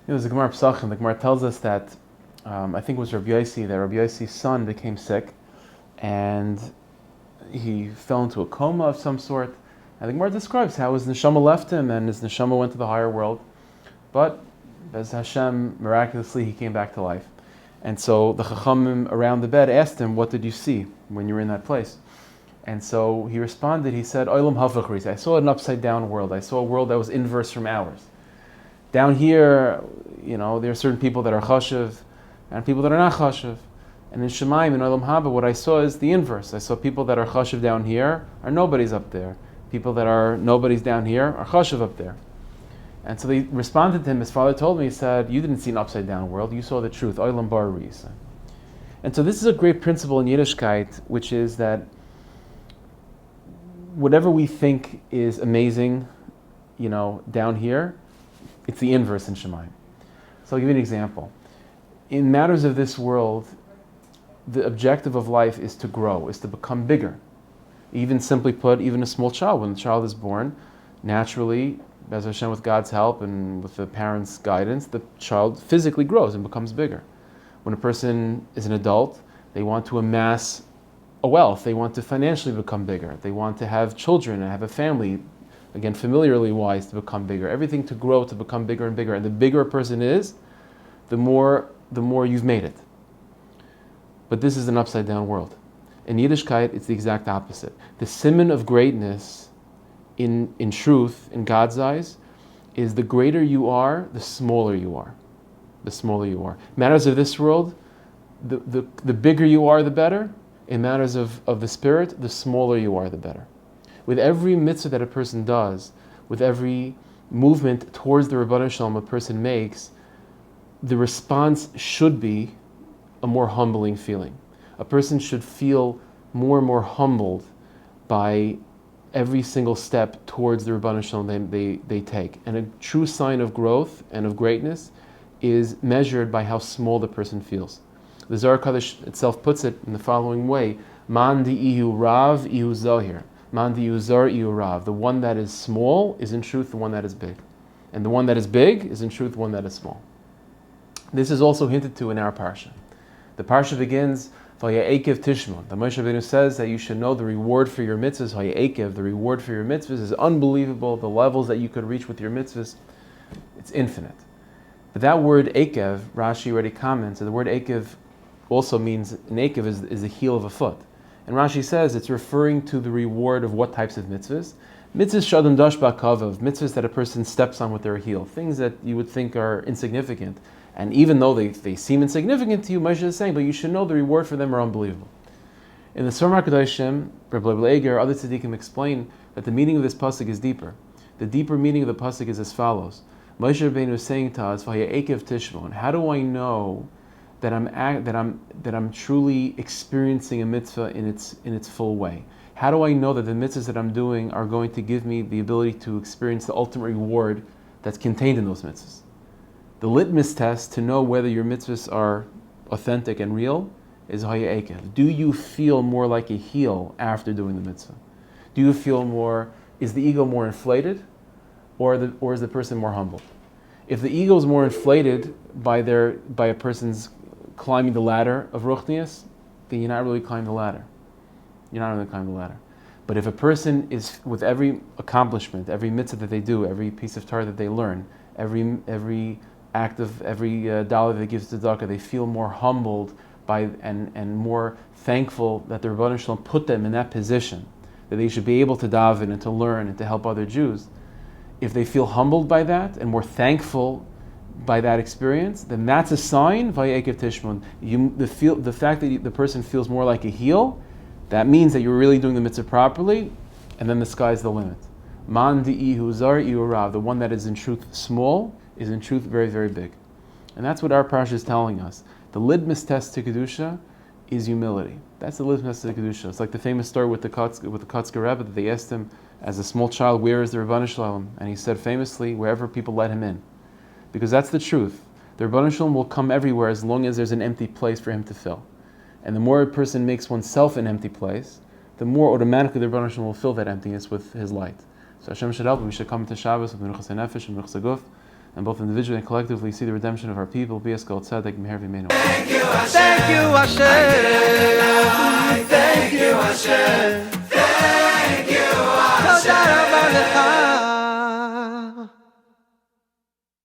There's a Gemara Psachim. The Gemara tells us that I think it was Rabbi Yussie, that Rabbi Yussie's son became sick, and he fell into a coma of some sort. And the Gemara describes how his neshama left him, and his neshama went to the higher world. But as Hashem, miraculously, he came back to life. And so the Chachamim around the bed asked him, "What did you see when you were in that place?" And so he responded. He said, "Olam havachris. I saw an upside down world. I saw a world that was inverse from ours. Down here, there are certain people that are chashuv, and people that are not chashuv. And in Shemaim, in Olam Haba, what I saw is the inverse. I saw people that are chashuv down here are nobodies up there. People that are nobodies down here are chashuv up there." And so they responded to him. His father told me, he said, "You didn't see an upside down world. You saw the truth. Olam bar risa." And so this is a great principle in Yiddishkeit, which is that whatever we think is amazing, down here, it's the inverse in Shemaim. So I'll give you an example. In matters of this world, the objective of life is to grow, is to become bigger. Even simply put, even a small child, when the child is born, naturally, as Hashem, with God's help and with the parents' guidance, the child physically grows and becomes bigger. When a person is an adult, they want to amass a wealth, they want to financially become bigger, they want to have children and have a family, again, familiarly wise, to become bigger. Everything to grow, to become bigger and bigger. And the bigger a person is, the more you've made it. But this is an upside down world. In Yiddishkeit, it's the exact opposite. The siman of greatness, in truth, in God's eyes, is the greater you are, the smaller you are. The smaller you are. In matters of this world, the bigger you are, the better. In matters of the spirit, the smaller you are, the better. With every mitzvah that a person does, with every movement towards the Rebbeinu Shalom a person makes, the response should be a more humbling feeling. A person should feel more and more humbled by every single step towards the Rebbeinu Shalom they take. And a true sign of growth and of greatness is measured by how small the person feels. The Zohar Kadosh itself puts it in the following way: Man di ihu rav ihu zohir. Man di ihu zor ihu rav. The one that is small is in truth the one that is big. And the one that is big is in truth the one that is small. This is also hinted to in our parsha. The parsha begins, Eikev Tishmon. The Moshe Rabbeinu says that you should know the reward for your mitzvahs. Eikev, the reward for your mitzvahs is unbelievable. The levels that you could reach with your mitzvahs, it's infinite. But that word Eikev, Rashi already comments, that the word Eikev also means, an Eikev is the heel of a foot. And Rashi says it's referring to the reward of what types of mitzvahs? Mitzvahs shadam dash ba'kavav, mitzvahs that a person steps on with their heel, things that you would think are insignificant. And even though they seem insignificant to you, Moshe is saying, but you should know the reward for them are unbelievable. In the Zohar HaKadosh, Rabbi Leger, other tzaddikim explain that the meaning of this pasuk is deeper. The deeper meaning of the pasuk is as follows: Moshe Rabbeinu is saying to us, "Eikev Tishmon." How do I know that I'm truly experiencing a mitzvah in its full way? How do I know that the mitzvahs that I'm doing are going to give me the ability to experience the ultimate reward that's contained in those mitzvahs? The litmus test to know whether your mitzvahs are authentic and real is Haya Eikev. Do you feel more like a heel after doing the mitzvah? Do you feel more, is the ego more inflated, or is the person more humbled? If the ego is more inflated by a person's climbing the ladder of Ruchnius, then you're not really climbing the ladder. You're not really climbing the ladder. But if a person is, with every accomplishment, every mitzvah that they do, every piece of Torah that they learn, every act of every dollar that they give to tzedakah, they feel more humbled by and more thankful that the Rebbeinu Shalom put them in that position, that they should be able to daven and to learn and to help other Jews. If they feel humbled by that and more thankful by that experience, then that's a sign, Vayekev Tishmon. The fact that the person feels more like a heel, that means that you're really doing the mitzvah properly, and then the sky's the limit. Man di'ihu zar ihu rav, the one that is in truth small, is in truth very, very big. And that's what our parsha is telling us. The litmus test to Kedusha is humility. That's the litmus test to Kedusha. It's like the famous story with the Kotzker Rebbe, that they asked him as a small child, where is the Rebbeinu Shalom? And he said famously, wherever people let him in. Because that's the truth. The Rebbeinu Shalom will come everywhere as long as there's an empty place for him to fill. And the more a person makes oneself an empty place, the more automatically the Rebbeinu Shalom will fill that emptiness with his light. So Hashem should help. We should come to Shabbos with Menuchas HaNefesh and Menuchas HaGuf. and both individually and collectively see the redemption of our people. Thank you, Hashem. Thank you, Hashem. Thank you, Hashem.